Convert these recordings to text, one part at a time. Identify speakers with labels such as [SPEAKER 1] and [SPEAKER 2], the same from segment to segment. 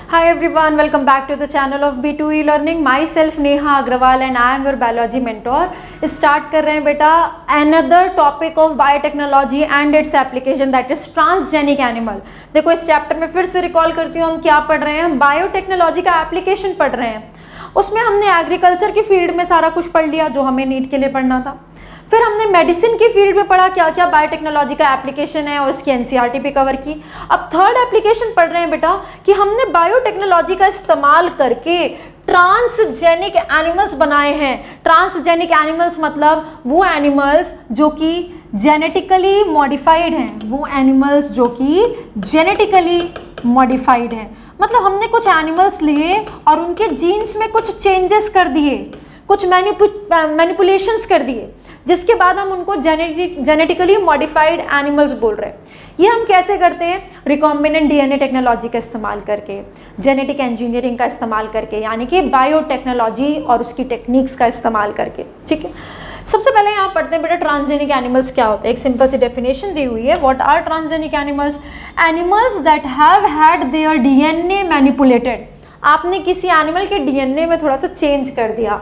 [SPEAKER 1] Hi everyone, welcome back to the channel of B2E Learning. Myself Neha Agrawal and I am your biology mentor. Start कर रहे हैं बेटा another topic of biotechnology and its application, that is transgenic animal. देखो इस chapter में फिर से recall करती हूँ, हम क्या पढ़ रहे हैं, बायोटेक्नोलॉजी का एप्लीकेशन पढ़ रहे हैं. उसमें हमने एग्रीकल्चर की फील्ड में सारा कुछ पढ़ लिया जो हमें नीट के लिए पढ़ना था. फिर हमने मेडिसिन की फील्ड में पढ़ा क्या क्या बायोटेक्नोलॉजी का एप्लीकेशन है और उसकी एनसीईआरटी भी कवर की. अब थर्ड एप्लीकेशन पढ़ रहे हैं बेटा कि हमने बायोटेक्नोलॉजी का इस्तेमाल करके ट्रांसजेनिक एनिमल्स बनाए हैं. ट्रांसजेनिक एनिमल्स मतलब वो एनिमल्स जो कि जेनेटिकली मॉडिफाइड हैं, वो एनिमल्स जो कि जेनेटिकली मॉडिफाइड हैं. मतलब हमने कुछ एनिमल्स लिए और उनके जीन्स में कुछ चेंजेस कर दिए, कुछ मैनिपुलेशंस कर दिए, जिसके बाद हम उनको जेनेटिकली मॉडिफाइड एनिमल्स बोल रहे हैं. ये हम कैसे करते हैं? रिकॉम्बिनेंट डीएनए टेक्नोलॉजी का इस्तेमाल करके, जेनेटिक इंजीनियरिंग का इस्तेमाल करके, यानी कि बायोटेक्नोलॉजी और उसकी टेक्निक्स का इस्तेमाल करके. ठीक है, सबसे पहले यहाँ पढ़ते हैं बेटा ट्रांसजेनिक एनिमल्स क्या होते हैं. एक सिंपल सी डेफिनेशन दी हुई है. What are transgenic animals? Animals that have had their DNA manipulated. आपने किसी एनिमल के डीएनए में थोड़ा सा चेंज कर दिया.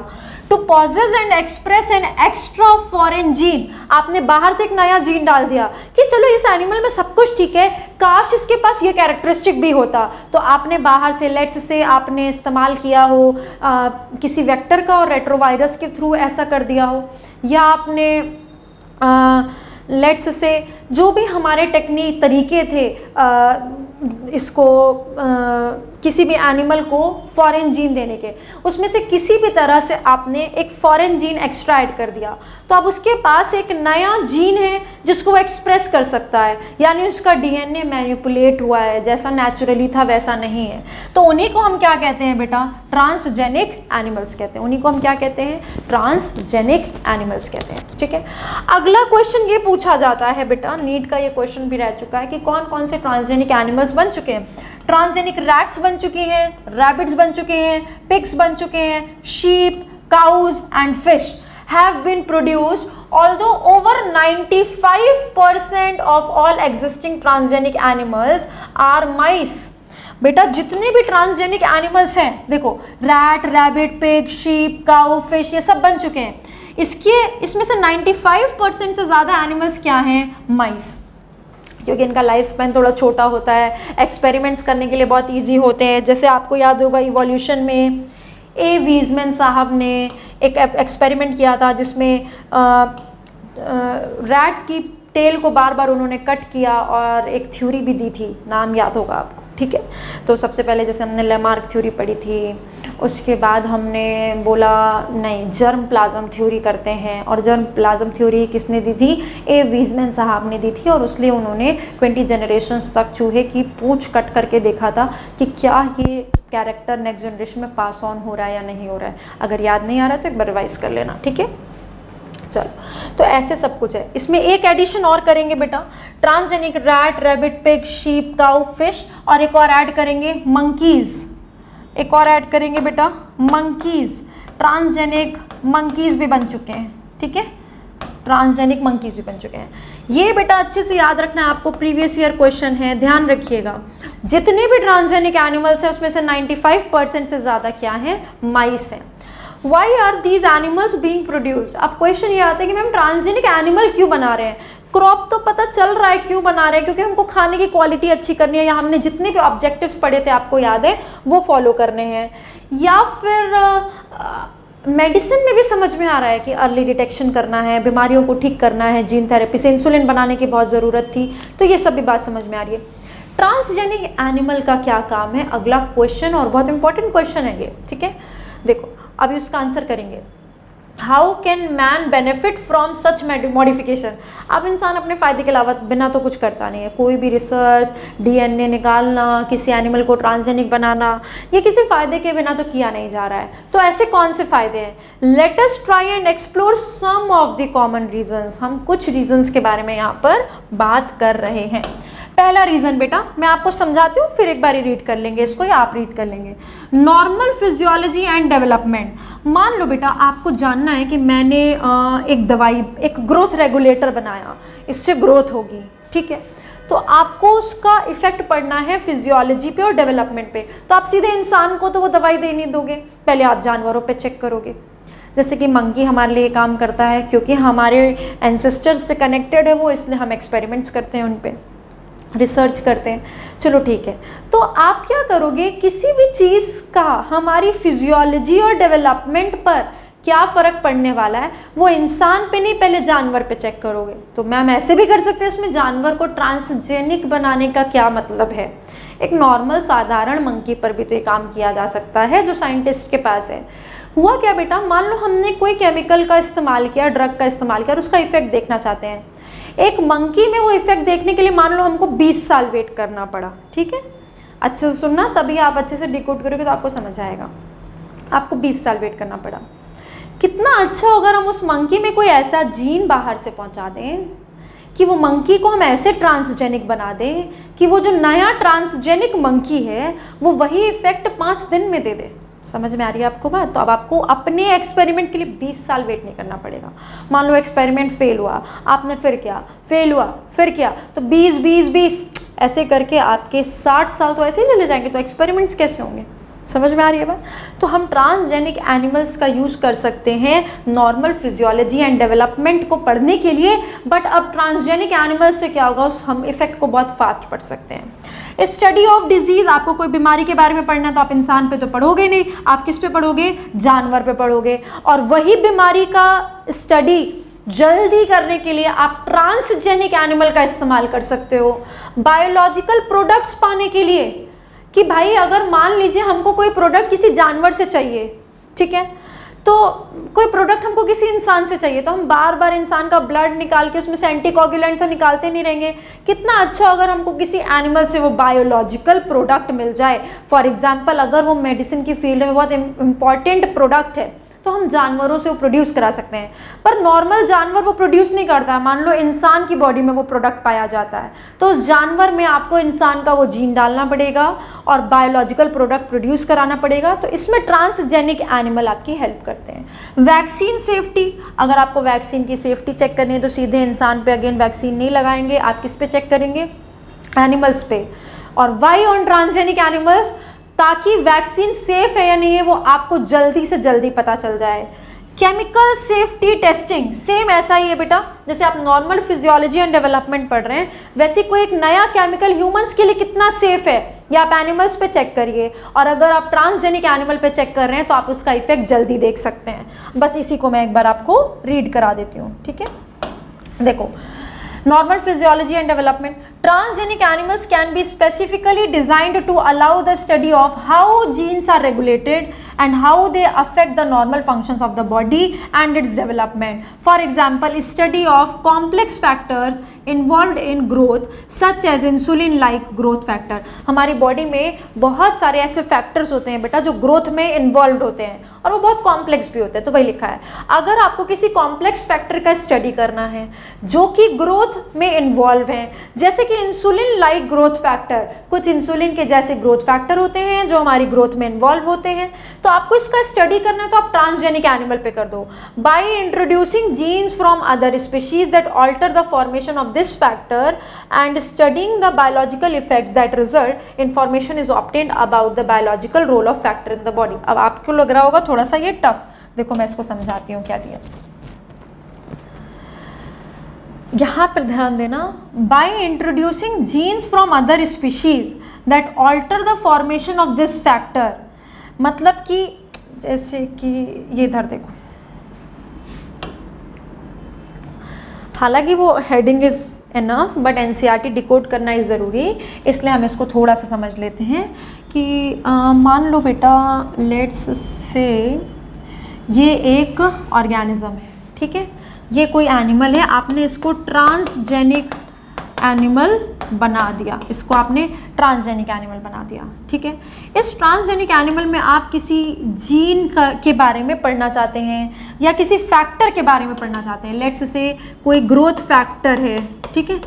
[SPEAKER 1] To possess and express an extra foreign gene. आपने बाहर से एक नया जीन डाल दिया कि चलो इस एनिमल में सब कुछ ठीक है, काश इसके पास ये कैरेक्टरिस्टिक भी होता. तो आपने बाहर से लेट्स से आपने इस्तेमाल किया हो किसी वेक्टर का और रेट्रोवायरस के थ्रू ऐसा कर दिया हो, या आपने लेट्स से जो भी हमारे टेक्निक तरीके थे इसको किसी भी एनिमल को फॉरेन जीन देने के, उसमें से किसी भी तरह से आपने एक फॉरेन जीन एक्स्ट्रा ऐड कर दिया, तो अब उसके पास एक नया जीन है जिसको वो एक्सप्रेस कर सकता है, यानी उसका डीएनए मैनिपुलेट हुआ है, जैसा नेचुरली था वैसा नहीं है. तो उन्हीं को हम क्या कहते हैं बेटा? ट्रांसजेनिक एनिमल्स कहते हैं. उन्हीं को हम क्या कहते हैं? ट्रांसजेनिक एनिमल्स कहते हैं. ठीक है, अगला क्वेश्चन ये पूछा जाता है बेटा, नीट का ये क्वेश्चन भी रह चुका है कि कौन कौन से ट्रांसजेनिक एनिमल्स बन चुके हैं. ट्रांसजेनिक रैट्स बन चुकी हैं, रैबिट्स बन चुके हैं, पिग्स बन चुके हैं, sheep, cows and fish have been produced. Although over 95% of all existing transgenic animals are mice. बेटा जितने भी ट्रांसजेनिक एनिमल्स हैं, देखो rat, rabbit, pig, sheep, cow, fish, ये सब बन चुके हैं. इसमें से 95% से ज़्यादा एनिमल्स क्या हैं? माइस. क्योंकि इनका लाइफ स्पैन थोड़ा छोटा होता है, एक्सपेरिमेंट्स करने के लिए बहुत इजी होते हैं. जैसे आपको याद होगा इवोल्यूशन में ए वीजमैन साहब ने एक एक्सपेरिमेंट किया था जिसमें रैट की टेल को बार बार उन्होंने कट किया और एक थ्योरी भी दी थी, नाम याद होगा आपको. ठीक है, तो सबसे पहले जैसे हमने लेमार्क थ्योरी पढ़ी थी, उसके बाद हमने बोला नहीं जर्म प्लाज्म थ्योरी करते हैं, और जर्म प्लाज्म थ्योरी किसने दी थी? ए वीजमैन साहब ने दी थी. और इसलिए उन्होंने 20 जनरेशन्स तक चूहे की पूंछ कट करके देखा था कि क्या ये कैरेक्टर नेक्स्ट जनरेशन में पास ऑन हो रहा है या नहीं हो रहा है. अगर याद नहीं आ रहा है तो एक बार रिवाइज कर लेना. ठीक है, चलो, तो ऐसे सब कुछ है. इसमें एक एडिशन और करेंगे बेटा, transgenic rat, rabbit, pig, sheep, cow, fish, और एक और ऐड करेंगे मंकीज. एक और ऐड करेंगे बेटा मंकीज. ट्रांसजेनिक मंकीज भी बन चुके हैं. ठीक है, ट्रांसजेनिक मंकीज भी बन चुके हैं. ये बेटा अच्छे से याद रखना है आपको, प्रीवियस ईयर क्वेश्चन है, ध्यान रखिएगा. जितने भी ट्रांसजेनिक एनिमल्स हैं उसमें से 95% से ज़्यादा क्या है? माइस हैं. Why are these animals being produced? अब क्वेश्चन ये आता है कि मैम ट्रांसजेनिक एनिमल क्यों बना रहे हैं? क्रॉप तो पता चल रहा है क्यों बना रहे हैं, क्योंकि हमको खाने की क्वालिटी अच्छी करनी है, या हमने जितने भी ऑब्जेक्टिव्स पढ़े थे आपको याद है वो फॉलो करने हैं, या फिर मेडिसिन में भी समझ में आ रहा है कि अर्ली डिटेक्शन करना है, बीमारियों को ठीक करना है, जीन थेरेपी से इंसुलिन बनाने की बहुत ज़रूरत थी. तो ये सब भी बात समझ में आ रही है. ट्रांसजेनिक एनिमल का क्या काम है? अगला क्वेश्चन, और बहुत इंपॉर्टेंट क्वेश्चन है ये. ठीक है, देखो अभी उसका आंसर करेंगे. How can man benefit from such modification? अब इंसान अपने फ़ायदे के अलावा बिना तो कुछ करता नहीं है. कोई भी रिसर्च, डीएनए निकालना, किसी एनिमल को ट्रांसजेनिक बनाना, ये किसी फ़ायदे के बिना तो किया नहीं जा रहा है. तो ऐसे कौन से फ़ायदे हैं? Let us try and explore some of the common reasons. हम कुछ रीजंस के बारे में यहाँ पर बात कर रहे हैं. पहला रीज़न बेटा मैं आपको समझाती हूँ, फिर एक बार रीड कर लेंगे इसको, या आप रीड कर लेंगे. Normal physiology and development. मान लो बेटा आपको जानना है कि मैंने एक दवाई, एक ग्रोथ रेगुलेटर बनाया, इससे ग्रोथ होगी. ठीक है, तो आपको उसका इफेक्ट पड़ना है फिजियोलॉजी पे और डेवलपमेंट पे। तो आप सीधे इंसान को तो वो दवाई दे नहीं दोगे, पहले आप जानवरों पे चेक करोगे। जैसे कि मंकी हमारे लिए काम करता है, क्योंकि हमारे एंसेस्टर्स से कनेक्टेड है वो, इसलिए हम एक्सपेरिमेंट्स करते हैं उन पे, रिसर्च करते हैं। चलो ठीक है, तो आप क्या करोगे, किसी भी चीज़ का हमारी फिजियोलॉजी और डेवलपमेंट पर क्या फ़र्क पड़ने वाला है वो इंसान पे नहीं, पहले जानवर पे चेक करोगे। तो मैम ऐसे भी कर सकते हैं, इसमें जानवर को ट्रांसजेनिक बनाने का क्या मतलब है? एक नॉर्मल साधारण मंकी पर भी तो ये काम किया जा सकता है जो साइंटिस्ट के पास है। हुआ क्या बेटा, मान लो हमने कोई केमिकल का इस्तेमाल किया, ड्रग का इस्तेमाल किया और उसका इफेक्ट देखना चाहते हैं। एक मंकी में वो इफेक्ट देखने के लिए मान लो हमको 20 साल वेट करना पड़ा, ठीक है? अच्छे से सुनना, तभी आप अच्छे से डिकोड करोगे तो आपको समझ आएगा। आपको 20 साल वेट करना पड़ा। कितना अच्छा हो अगर हम उस मंकी में कोई ऐसा जीन बाहर से पहुंचा दें कि वो मंकी को हम ऐसे ट्रांसजेनिक बना दें कि वो जो नया ट्रांसजेनिक मंकी है वो वही इफेक्ट 5 दिन में दे दे। समझ में आ रही है आपको बात? तो अब आपको अपने एक्सपेरिमेंट के लिए 20 साल वेट नहीं करना पड़ेगा। मान लो एक्सपेरिमेंट फेल हुआ, आपने फिर किया, फेल हुआ, फिर किया, तो 20 ऐसे करके आपके 60 साल तो ऐसे ही चले जाएंगे। तो एक्सपेरिमेंट्स कैसे होंगे? समझ में आ रही है बात? तो हम ट्रांसजेनिक एनिमल्स का यूज़ कर सकते हैं नॉर्मल फिजियोलॉजी एंड डेवलपमेंट को पढ़ने के लिए, बट अब ट्रांसजेनिक एनिमल्स से क्या होगा, उस हम इफेक्ट को बहुत फास्ट पढ़ सकते हैं। स्टडी ऑफ डिजीज, आपको कोई बीमारी के बारे में पढ़ना है तो आप इंसान पे तो पढ़ोगे नहीं, आप किस पे पढ़ोगे? जानवर पे पढ़ोगे। और वही बीमारी का स्टडी जल्दी करने के लिए आप ट्रांसजेनिक एनिमल का इस्तेमाल कर सकते हो। बायोलॉजिकल प्रोडक्ट्स पाने के लिए, कि भाई अगर मान लीजिए हमको कोई प्रोडक्ट किसी जानवर से चाहिए, ठीक है, तो कोई प्रोडक्ट हमको किसी इंसान से चाहिए, तो हम बार बार इंसान का ब्लड निकाल के उसमें से एंटीकोगुलेंट तो निकालते नहीं रहेंगे। कितना अच्छा अगर हमको किसी एनिमल से वो बायोलॉजिकल प्रोडक्ट मिल जाए। फॉर एग्जांपल अगर वो मेडिसिन की फील्ड में बहुत इंपॉर्टेंट प्रोडक्ट है तो हम जानवरों से वो प्रोड्यूस करा सकते हैं। पर नॉर्मल जानवर वो प्रोड्यूस नहीं करता है। मान लो इंसान की बॉडी में वो प्रोडक्ट पाया जाता है, तो उस जानवर में आपको इंसान का वो जीन डालना पड़ेगा और बायोलॉजिकल प्रोडक्ट प्रोड्यूस कराना पड़ेगा। तो इसमें ट्रांसजेनिक एनिमल आपकी हेल्प करते हैं। वैक्सीन सेफ्टी, अगर आपको वैक्सीन की सेफ्टी चेक करनी है तो सीधे इंसान पे अगेन वैक्सीन नहीं लगाएंगे, आप किस पे चेक करेंगे? एनिमल्स पे। और वाई ऑन ट्रांसजेनिक एनिमल्स, ताकि वैक्सीन सेफ है या नहीं है वो आपको जल्दी से जल्दी पता चल जाए। केमिकल सेफ्टी टेस्टिंग सेम ऐसा ही है बेटा, जैसे आप नॉर्मल फिजियोलॉजी एंड डेवलपमेंट पढ़ रहे हैं, वैसे कोई एक नया केमिकल ह्यूमंस के लिए कितना सेफ है या आप एनिमल्स पे चेक करिए। और अगर आप ट्रांसजेनिक एनिमल पे चेक कर रहे हैं तो आप उसका इफेक्ट जल्दी देख सकते हैं। बस इसी को मैं एक बार आपको रीड करा देती हूँ, ठीक है? देखो, normal physiology and development, transgenic animals can be specifically designed to allow the study of how genes are regulated and how they affect the normal functions of the body and its development. For example, study of complex factors involved in growth such as insulin like growth factor. हमारी body में बहुत सारे ऐसे factors होते हैं बेटा जो growth में इन्वॉल्व होते हैं और वो बहुत कॉम्प्लेक्स भी होते हैं। तो वही लिखा है, अगर आपको किसी कॉम्प्लेक्स फैक्टर का स्टडी करना है जो कि ग्रोथ में इन्वॉल्व है, जैसे कि इंसुलिन लाइक ग्रोथ फैक्टर, कुछ इंसुलिन के जैसे ग्रोथ फैक्टर होते हैं जो हमारी ग्रोथ में इन्वॉल्व होते हैं, तो आपको इसका स्टडी करना है तो आप ट्रांसजेनिक एनिमल पे कर दो। By introducing genes from other species that alter the formation of this factor and studying the biological effects that result, information is obtained about the biological role of factor in the body. अब आपको लग रहा होगा थोड़ा सा ये tough, देखो मैं इसको समझाती हूँ क्या दिया। यहाँ पर ध्यान देना, by introducing genes from other species that alter the formation of this factor, मतलब कि जैसे कि ये इधर देखो, हालांकि वो heading is enough but NCERT decode करना इज ज़रूरी, इसलिए हम इसको थोड़ा सा समझ लेते हैं कि मान लो बेटा लेट्स से ये एक ऑर्गेनिज्म है, ठीक है, ये कोई एनिमल है, आपने इसको ट्रांसजेनिक एनिमल बना दिया, इसको आपने ट्रांसजेनिक एनिमल बना दिया, ठीक है। इस ट्रांसजेनिक एनिमल में आप किसी जीन के बारे में पढ़ना चाहते हैं या किसी फैक्टर के बारे में पढ़ना चाहते हैं। लेट्स से कोई ग्रोथ फैक्टर है, ठीक है,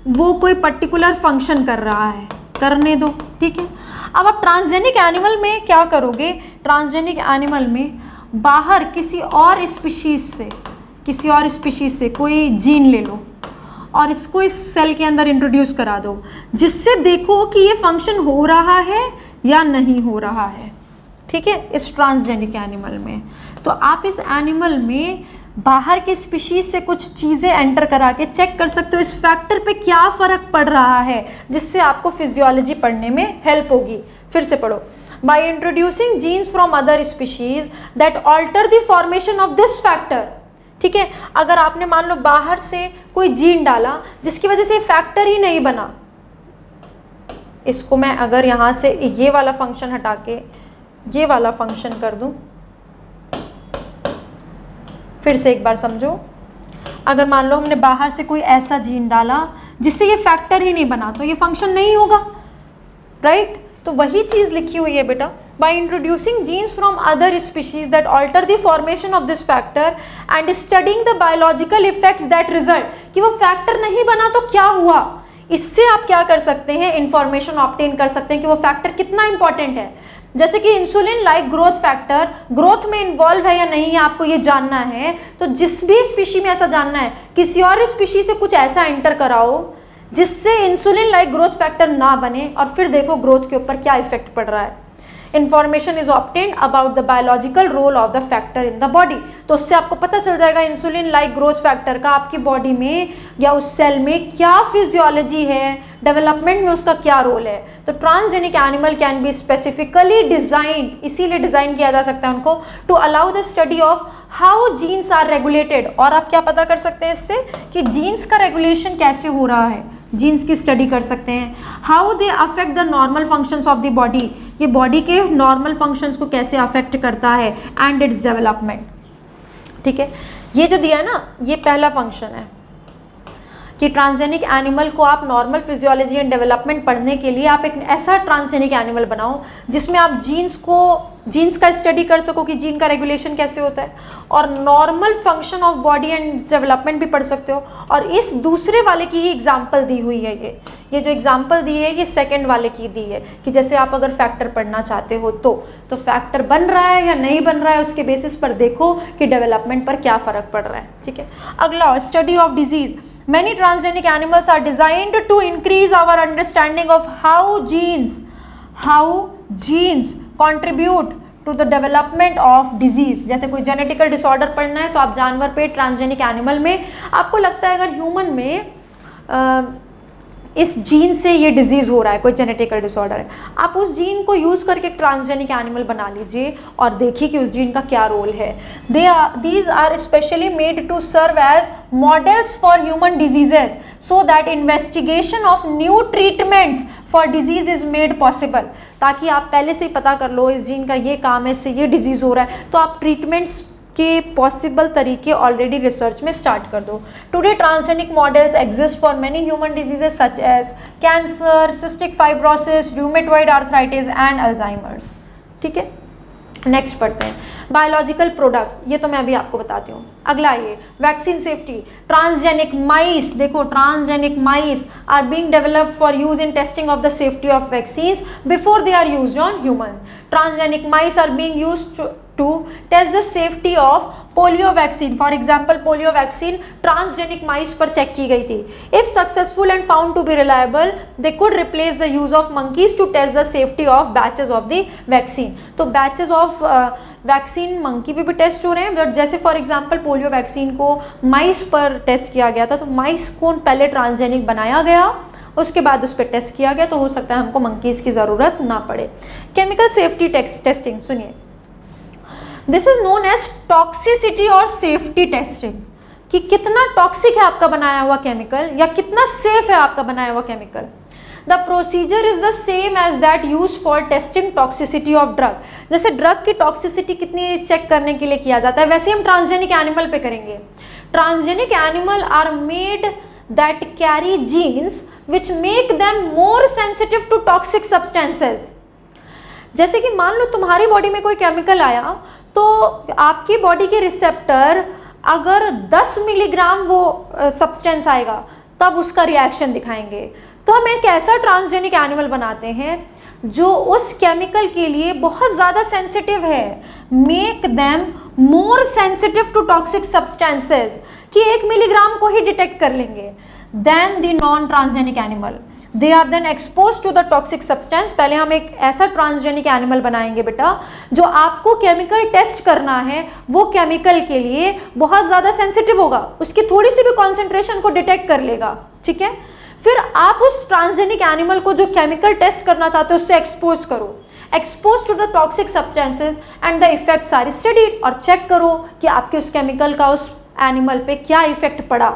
[SPEAKER 1] वो कोई पर्टिकुलर फंक्शन कर रहा है, करने दो, ठीक है। अब आप ट्रांसजेनिक एनिमल में क्या करोगे, ट्रांसजेनिक एनिमल में बाहर किसी और स्पीशीज से कोई जीन ले लो और इसको इस सेल के अंदर इंट्रोड्यूस करा दो, जिससे देखो कि ये फंक्शन हो रहा है या नहीं हो रहा है, ठीक है, इस ट्रांसजेनिक एनिमल में। तो आप इस एनिमल में बाहर के स्पीशीज से कुछ चीज़ें एंटर करा के चेक कर सकते हो इस फैक्टर पे क्या फ़र्क पड़ रहा है, जिससे आपको फिजियोलॉजी पढ़ने में हेल्प होगी। फिर से पढ़ो, by introducing genes from other species that alter the formation of this factor, ठीक है, अगर आपने मान लो बाहर से कोई जीन डाला जिसकी वजह से फैक्टर ही नहीं बना, इसको मैं अगर यहाँ से ये वाला फंक्शन हटा के ये वाला फंक्शन कर दूं, फिर से एक बार समझो, अगर मान लो हमने बाहर से कोई ऐसा जीन डाला जिससे ये फैक्टर ही नहीं बना तो ये फंक्शन नहीं होगा, राइट। तो वही चीज़ लिखी हुई है बेटा, by introducing genes from other species that alter the formation of this factor and studying the biological effects that result, कि वो फैक्टर नहीं बना तो क्या हुआ, इससे आप क्या कर सकते हैं, इंफॉर्मेशन ऑब्टेन कर सकते हैं कि वो फैक्टर कितना इंपॉर्टेंट है। जैसे कि insulin like growth factor growth में इन्वॉल्व है या नहीं है, आपको ये जानना है, तो जिस भी स्पीशी में ऐसा जानना है, किसी और स्पीशी से कुछ ऐसा एंटर कराओ जिससे इंसुलिन लाइक ग्रोथ फैक्टर ना बने, और फिर देखो ग्रोथ के ऊपर क्या इफेक्ट पड़ रहा है। Information is obtained about the biological role of the factor in the body, तो उससे आपको पता चल जाएगा इंसुलिन लाइक ग्रोथ फैक्टर का आपकी बॉडी में या उस सेल में क्या फिजियोलॉजी है, डेवलपमेंट में उसका क्या रोल है। तो transgenic animal can be specifically designed, इसीलिए डिजाइन किया जा सकता है उनको, to allow the study of how genes are regulated. और आप क्या पता कर सकते हैं इससे कि जीन्स का रेगुलेशन कैसे हो रहा है, जीन्स की स्टडी कर सकते हैं। How they affect the normal functions of the body, ये बॉडी के नॉर्मल फंक्शंस को कैसे अफेक्ट करता है, एंड इट्स डेवलपमेंट, ठीक है। ये जो दिया है ना, ये पहला फंक्शन है कि ट्रांसजेनिक एनिमल को आप नॉर्मल फिजियोलॉजी एंड डेवलपमेंट पढ़ने के लिए आप एक ऐसा ट्रांसजेनिक एनिमल बनाओ जिसमें आप जीन्स का स्टडी कर सको कि जीन का रेगुलेशन कैसे होता है, और normal function of body and development भी पढ़ सकते हो। और इस दूसरे वाले की ही एग्जाम्पल दी हुई है, ये जो एग्जाम्पल दी है ये सेकंड वाले की दी है कि जैसे आप अगर फैक्टर पढ़ना चाहते हो तो फैक्टर बन रहा है या नहीं बन रहा है, उसके बेसिस पर देखो कि डेवलपमेंट पर क्या फ़र्क पड़ रहा है, ठीक है। अगला, study of disease. Many transgenic animals are designed to increase our understanding of how genes contribute to the development of disease। जैसे कोई जेनेटिकल डिसऑर्डर पढ़ना है तो आप जानवर पे, ट्रांसजेनिक एनिमल में आपको लगता है अगर ह्यूमन में इस जीन से ये डिजीज हो रहा है, कोई जेनेटिकल डिसऑर्डर है, आप उस जीन को यूज करके ट्रांसजेनिक एनिमल बना लीजिए और देखिए कि उस जीन का क्या रोल है। These are specially made to serve as models for human diseases so that investigation of new treatments for disease is made possible, ताकि आप पहले से ही पता कर लो इस जीन का ये काम है, इससे ये डिजीज हो रहा है, तो आप ट्रीटमेंट्स के पॉसिबल तरीके ऑलरेडी रिसर्च में स्टार्ट कर दो। Today transgenic models exist for many human diseases such as cancer, cystic fibrosis, rheumatoid arthritis and Alzheimer's, ठीक है। नेक्स्ट पढ़ते हैं बायोलॉजिकल प्रोडक्ट्स, ये तो मैं अभी आपको बताती हूँ। अगला ये वैक्सीन सेफ्टी। ट्रांसजेनिक माइस, देखो transgenic mice are being developed for use in testing of the safety of vaccines before they are used on human. Transgenic mice are being used to test the safety of polio vaccine. For example, polio vaccine transgenic mice पर check की गई थी। If successful and found to be reliable, they could replace the use of monkeys to test the safety of batches of the vaccine. तो batches of vaccine monkey पे भी test हो रहे हैं, बट जैसे फॉर एग्जांपल पोलियो वैक्सीन को माइस पर test किया गया था, तो माइस को पहले ट्रांसजेनिक बनाया गया, उसके बाद उस पर टेस्ट किया गया, तो हो सकता है हमको मंकीज़ की ज़रूरत ना पड़े। केमिकल सेफ्टी टेस्टिंग सुनिए, this is known as toxicity और सेफ्टी टेस्टिंग, कि कितना टॉक्सिक है आपका बनाया हुआ केमिकल या कितना सेफ है आपका बनाया हुआ chemical. The procedure is the same as that use for testing toxicity of drug. जैसे ड्रग की टॉक्सिसिटी कितनी चेक करने के लिए किया जाता है, वैसे हम ट्रांसजेनिक एनिमल पे करेंगे। Transgenic animal are made that carry genes which make them more sensitive to toxic substances. जैसे कि मान लो तुम्हारी बॉडी में कोई केमिकल आया, तो आपकी बॉडी के रिसेप्टर अगर 10 मिलीग्राम वो सब्सटेंस आएगा तब उसका रिएक्शन दिखाएंगे। तो हम एक ऐसा ट्रांसजेनिक एनिमल बनाते हैं जो उस केमिकल के लिए बहुत ज़्यादा सेंसिटिव है, make them more sensitive to toxic substances, कि 1 मिलीग्राम को ही डिटेक्ट कर लेंगे। Then the non transgenic animal, they are then expose to the toxic substance. पहले हम एक ऐसा ट्रांसजेनिक एनिमल बनाएंगे बेटा जो आपको केमिकल टेस्ट करना है, वो केमिकल के लिए बहुत ज़्यादा सेंसिटिव होगा, उसकी थोड़ी सी भी कॉन्सेंट्रेशन को डिटेक्ट कर लेगा, ठीक है। फिर आप उस ट्रांसजेनिक एनिमल को जो केमिकल टेस्ट करना चाहते हो उससे एक्सपोज करो, expose to the toxic substances and the effects are studied, और चेक करो कि आपके उस केमिकल का उस एनिमल पे क्या इफेक्ट पड़ा,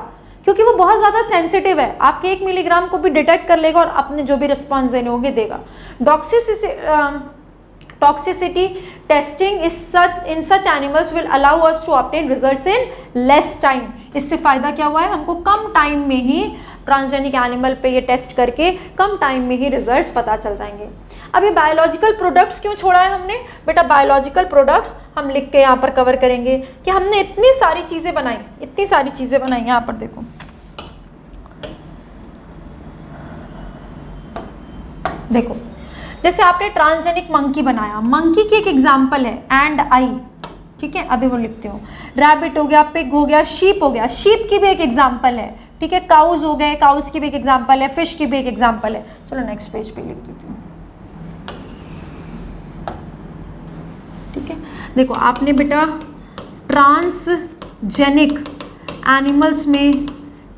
[SPEAKER 1] क्योंकि वो बहुत ज़्यादा सेंसिटिव है, आपके 1 मिलीग्राम को भी डिटेक्ट कर लेगा और अपने जो भी रिस्पॉन्स देने होंगे देगा। Toxicity testing in such animals will allow us to obtain results in less time. इससे फ़ायदा क्या हुआ है, हमको कम टाइम में ही ट्रांसजेनिक एनिमल पे ये टेस्ट करके कम टाइम में ही रिजल्ट्स पता चल जाएंगे। अब ये बायोलॉजिकल प्रोडक्ट्स क्यों छोड़ा है हमने बेटा, बायोलॉजिकल प्रोडक्ट्स हम लिख के यहाँ पर कवर करेंगे कि हमने इतनी सारी चीज़ें बनाई, इतनी सारी चीज़ें बनाई। यहाँ पर देखो, देखो जैसे आपने ट्रांसजेनिक मंकी बनाया, मंकी की एक एग्जाम्पल है एंड आई, ठीक है, अभी वो लिखती हूँ। रैबिट हो गया, पिग हो गया, शीप हो गया, शीप की भी एक एग्जाम्पल है, ठीक है। काउज हो गए, काउज की भी एक एग्जाम्पल है, फिश की भी एक एग्जाम्पल है। चलो नेक्स्ट पेज पे लिख देती हूँ, ठीक है। देखो आपने बेटा ट्रांसजेनिक एनिमल्स में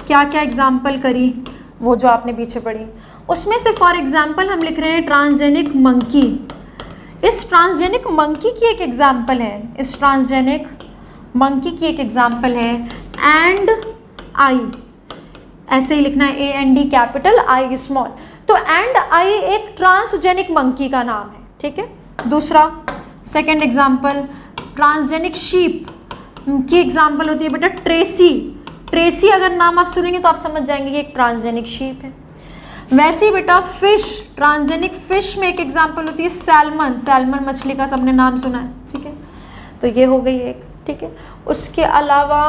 [SPEAKER 1] क्या क्या एग्जाम्पल करी, वो जो आपने पीछे पढ़ी, उसमें से फॉर एग्जाम्पल हम लिख रहे हैं ट्रांसजेनिक मंकी। इस ट्रांसजेनिक मंकी की एक एग्जाम्पल है, इस ट्रांसजेनिक मंकी की एक एग्जाम्पल है एंड आई, ऐसे ही लिखना है, AND कैपिटल आई स्मॉल। तो एंड आई एक ट्रांसजेनिक मंकी का नाम है, ठीक है। दूसरा सेकेंड एग्जाम्पल ट्रांसजेनिक शीप की एग्जाम्पल होती है बेटा ट्रेसी। ट्रेसी अगर नाम आप सुनेंगे तो आप समझ जाएंगे कि एक ट्रांसजेनिक शीप है। वैसे ही बेटा फिश, ट्रांसजेनिक फिश में एक एग्जाम्पल होती है सैल्मन। सैल्मन मछली का सबने नाम सुना है, ठीक है। तो ये हो गई एक, ठीक है। उसके अलावा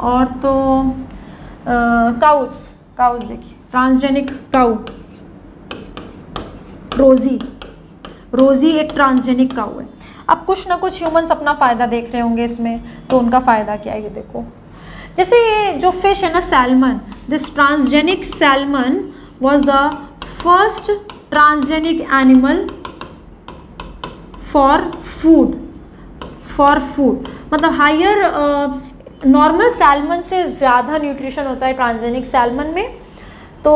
[SPEAKER 1] और तो काउस, काउस देखिए, ट्रांसजेनिक काउ, रोजी, रोजी एक ट्रांसजेनिक काउ है। अब कुछ ना कुछ ह्यूमंस अपना फ़ायदा देख रहे होंगे इसमें, तो उनका फ़ायदा क्या है ये देखो। जैसे ये जो फिश है ना salmon, this transgenic salmon was the first transgenic animal for food, for food मतलब हायर, नॉर्मल सैल्मन से ज़्यादा न्यूट्रिशन होता है ट्रांसजेनिक सैल्मन में। तो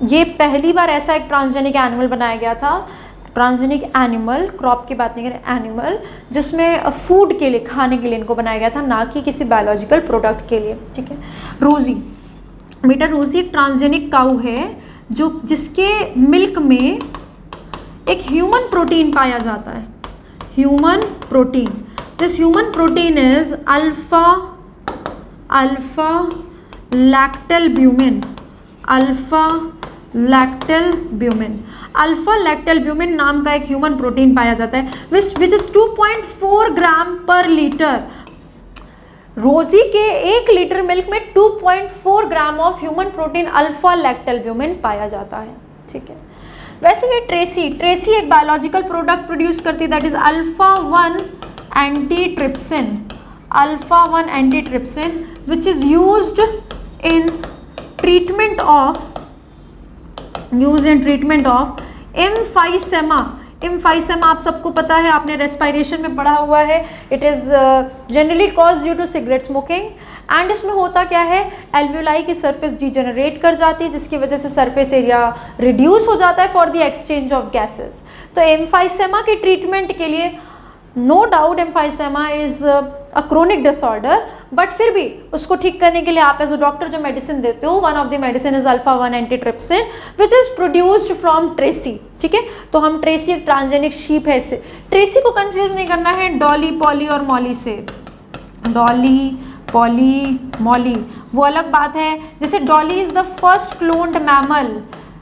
[SPEAKER 1] ये पहली बार ऐसा एक ट्रांसजेनिक एनिमल बनाया गया था, ट्रांसजेनिक एनिमल, क्रॉप की बात नहीं करें, एनिमल जिसमें फूड के लिए, खाने के लिए इनको बनाया गया था, ना कि किसी बायोलॉजिकल प्रोडक्ट के लिए, ठीक है। रोजी बेटा, रोजी एक ट्रांसजेनिक काऊ है जो जिसके मिल्क में एक ह्यूमन प्रोटीन पाया जाता है, human protein. This human protein is alpha lactalbumin, alpha lactalbumin. Alpha lactalbumin नाम का एक ह्यूमन प्रोटीन पाया जाता है विच इज 2.4 ग्राम पर लीटर। रोजी के 1 लीटर मिल्क में 2.4 gram of human protein alpha lactalbumin पाया जाता है, ठीक है। वैसे ये ट्रेसी, ट्रेसी एक बायोलॉजिकल प्रोडक्ट प्रोड्यूस करती है that is alpha 1 antitrypsin, alpha 1 antitrypsin which is used in treatment of emphysema. Emphysema आप सबको पता है, आपने रेस्पिरेशन में पढ़ा हुआ है। It is generally cause due to cigarette smoking and इसमें होता क्या है, एल्वियोलाई की सरफेस डिजेनरेट कर जाती है जिसकी वजह से सरफेस एरिया रिड्यूस हो जाता है for the exchange of gases. तो एम्फाइसेमा के ट्रीटमेंट के लिए no doubt emphysema is a chronic disorder, but फिर भी उसको ठीक करने के लिए आप एज अ डॉक्टर जो मेडिसिन देते हो, one of the medicine is alpha 1 antitrypsin which is produced from Tracy, ठीक है। तो हम ट्रेसी एक ट्रांसजेनिक शीप है, इससे ट्रेसी को कंफ्यूज नहीं करना है डॉली, पॉली और मॉली से। डॉली, पॉली, मॉली वो अलग बात है। जैसे Dolly is the first cloned mammal,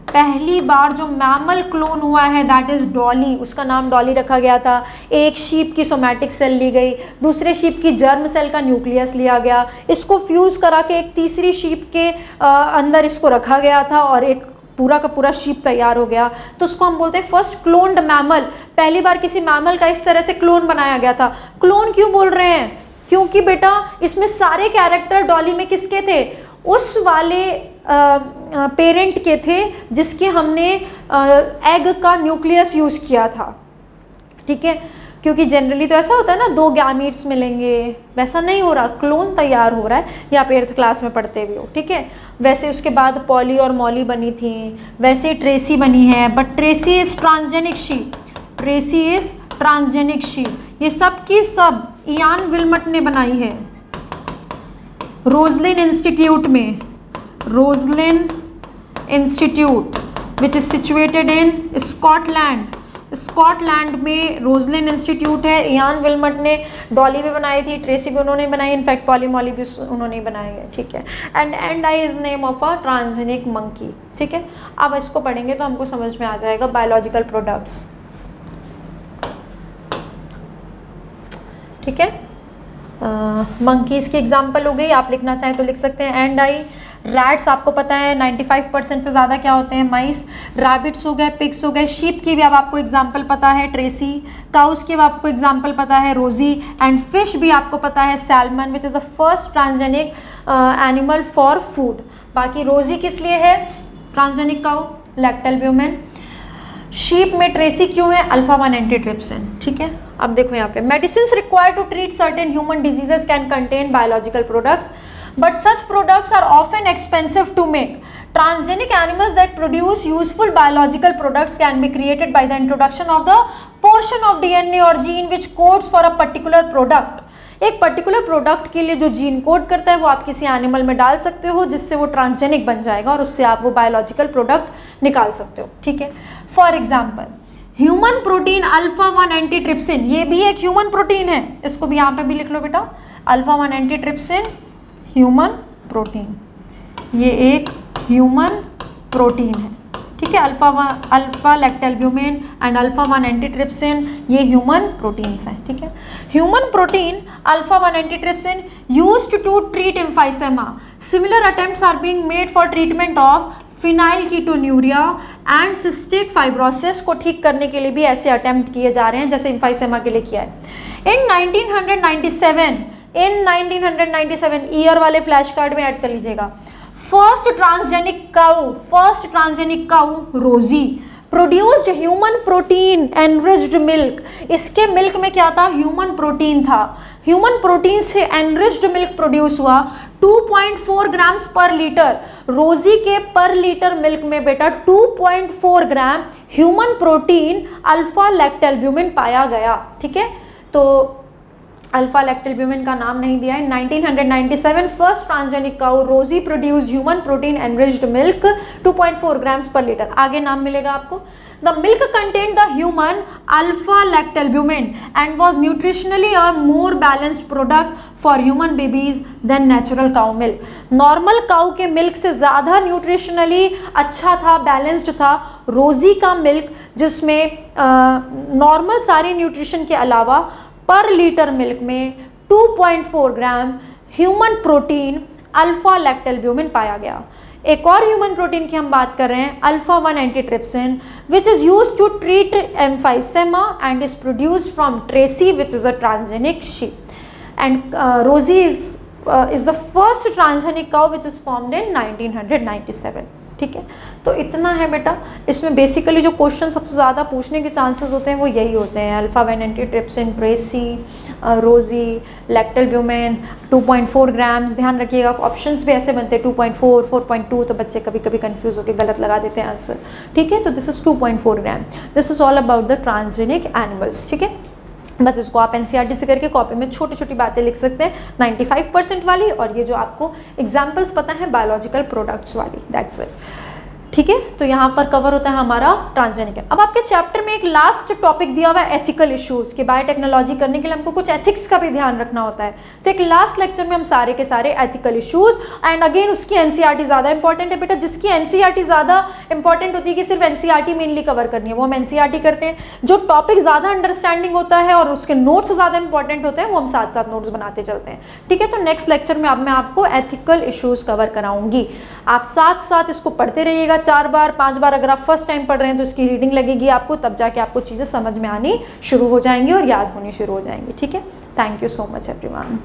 [SPEAKER 1] पहली बार जो मैमल क्लोन हुआ है दैट इज डॉली, उसका नाम डॉली रखा गया था। एक शीप की सोमैटिक सेल ली गई, दूसरे शीप की जर्म सेल का न्यूक्लियस लिया गया, इसको फ्यूज करा के एक तीसरी शीप के अंदर इसको रखा गया था और एक पूरा का पूरा शीप तैयार हो गया। तो उसको हम बोलते हैं फर्स्ट क्लोन्ड मैमल। पहली बार किसी मैमल का इस तरह से क्लोन बनाया गया था। क्लोन क्यों बोल रहे हैं, क्योंकि बेटा इसमें सारे कैरेक्टर डॉली में किसके थे, उस वाले पेरेंट के थे जिसके हमने एग का न्यूक्लियस यूज़ किया था, ठीक है। क्योंकि जनरली तो ऐसा होता है ना, 2 गैमीट्स मिलेंगे, वैसा नहीं हो रहा, क्लोन तैयार हो रहा है, या आप 8th क्लास में पढ़ते हुए हो, ठीक है। वैसे उसके बाद पॉली और मॉली बनी थी, वैसे ट्रेसी बनी है, but Tracy is transgenic sheep, Tracy is transgenic sheep. ये सब की सब इयान विल्मट ने बनाई है रोजलिन इंस्टीट्यूट में, Roslin Institute which is situated in Scotland. Scotland में रोजलिन इंस्टीट्यूट है। इयान विल्मट ने डॉली भी बनाई थी, ट्रेसी भी उन्होंने बनाई, इनफैक्ट पॉली मॉली भी उन्होंने बनाई है, ठीक है। And I is name of a transgenic monkey, ठीक है। अब इसको पढ़ेंगे तो हमको समझ में आ जाएगा बायोलॉजिकल प्रोडक्ट्स, ठीक है। मंकीज़ की एग्जाम्पल हो गई, आप लिखना चाहें तो लिख सकते हैं एंड आई। रैट्स आपको पता है 95% से ज़्यादा क्या होते हैं, माइस। रैबिट्स हो गए, पिग्स हो गए, शीप की भी अब आपको एग्जाम्पल पता है ट्रेसी, काउस की भी आपको एग्जाम्पल पता है रोजी, एंड फिश भी आपको पता है salmon which is the first transgenic animal for food. बाकी रोजी किस लिए है, ट्रांसजेनिक काउ, लैक्टोल्ब्यूमेन। शीप में ट्रेसी क्यों है, अल्फा-1 एंटीट्रिप्सिन, ठीक है। अब देखो यहाँ पे medicine required to treat certain human diseases can contain biological products but such products are often expensive to make. Transgenic animals that produce useful biological products can be created by the introduction of the portion of DNA or gene which codes for a particular product. एक particular product के लिए जो gene code करता है वो आप किसी animal में डाल सकते हो जिससे वो ट्रांसजेनिक बन जाएगा और उससे आप वो बायोलॉजिकल प्रोडक्ट निकाल सकते हो, ठीक है। For example human protein alpha one antitrypsin, ये भी एक ह्यूमन प्रोटीन है, इसको भी यहाँ पे भी लिख लो बेटा, अल्फा-1 एंटीट्रिप्सिन ह्यूमन प्रोटीन, ये एक ह्यूमन प्रोटीन है, ठीक है। Alpha lactalbumin and alpha one antitrypsin ये ह्यूमन प्रोटीन्स हैं, ठीक है। Human protein alpha one antitrypsin used to treat emphysema. Similar attempts are being made for treatment of phenylketonuria and cystic fibrosis को ठीक करने के लिए भी ऐसे अटेम्प्ट किए जा रहे हैं जैसे एम्फाइसेमा के लिए किया है। इन 1997 ईयर वाले फ्लैश कार्ड में ऐड कर लीजिएगा। First transgenic cow Rosie produced human protein enriched milk. इसके मिल्क में क्या था, ह्यूमन प्रोटीन था। ह्यूमन प्रोटीन से एनरिच्ड मिल्क प्रोड्यूस हुआ 2.4 ग्राम्स पर लीटर। रोजी के पर लीटर मिल्क में बेटा 2.4 ग्राम ह्यूमन प्रोटीन अल्फा लैक्टोल्ब्यूमेन पाया गया, ठीक है। तो अल्फा लैक्टोल्ब्यूमेन का नाम नहीं दिया है। 1997 first transgenic cow Rosie produced human protein enriched milk 2.4 grams per litre. आगे नाम मिलेगा आपको। The milk contained the human alpha lactalbumin and was nutritionally a more balanced product for human babies than natural cow milk. Normal cow के milk से ज़्यादा nutritionally अच्छा था, balanced था रोजी का मिल्क, जिसमें नॉर्मल सारे न्यूट्रिशन के अलावा पर लीटर मिल्क में 2.4 ग्राम ह्यूमन प्रोटीन अल्फा लैक्टोल्ब्यूमेन पाया गया। एक और ह्यूमन प्रोटीन की हम बात कर रहे हैं, alpha one antitrypsin which is used to treat emphysema and is produced from Tracy which is a transgenic sheep and Rosie is the first transgenic cow which is formed in 1997, ठीक है। तो इतना है बेटा। इसमें बेसिकली जो क्वेश्चन सबसे ज़्यादा पूछने के चांसेस होते हैं वो यही होते हैं, अल्फा-1 एंटीट्रिप्सिन, ट्रेसी, रोजी, लैक्टोल्ब्यूमेन, 2.4 ग्राम्स। ध्यान रखिएगा ऑप्शंस भी ऐसे बनते हैं 2.4, 4.2, तो बच्चे कभी कभी कंफ्यूज होकर गलत लगा देते हैं आंसर, ठीक है। तो this is 2.4 gram. This is all about the transgenic animals, ठीक है। बस इसको आप एनसीईआरटी से करके कॉपी में छोटी छोटी बातें लिख सकते हैं, 95% वाली, और ये जो आपको एग्जाम्पल्स पता है बायोलॉजिकल प्रोडक्ट्स वाली, दैट्स इट, ठीक है। तो यहाँ पर कवर होता है हमारा ट्रांसजेनिक। अब आपके चैप्टर में एक लास्ट टॉपिक दिया हुआ है एथिकल इश्यूज कि बायोटेक्नोलॉजी करने के लिए हमको कुछ एथिक्स का भी ध्यान रखना होता है। तो एक लास्ट लेक्चर में हम सारे के सारे एथिकल इश्यूज एंड अगेन उसकी एनसीईआरटी ज़्यादा इंपॉर्टेंट है बेटा। जिसकी एनसीईआरटी ज़्यादा इंपॉर्टेंट होती है कि सिर्फ एनसीईआरटी मेनली कवर करनी है, वो हम एनसीईआरटी करते हैं। जो टॉपिक ज़्यादा अंडरस्टैंडिंग होता है और उसके नोट्स ज़्यादा इंपॉर्टेंट होते हैं वो हम साथ साथ नोट्स बनाते चलते हैं, ठीक है। तो नेक्स्ट लेक्चर में अब मैं आपको एथिकल इश्यूज कवर कराऊंगी। आप साथ साथ इसको पढ़ते रहिएगा 4 बार 5 बार। अगर आप फर्स्ट टाइम पढ़ रहे हैं तो इसकी रीडिंग लगेगी आपको, तब जाके आपको चीज़ें समझ में आनी शुरू हो जाएंगी और याद होनी शुरू हो जाएंगी, ठीक है। Thank you so much everyone.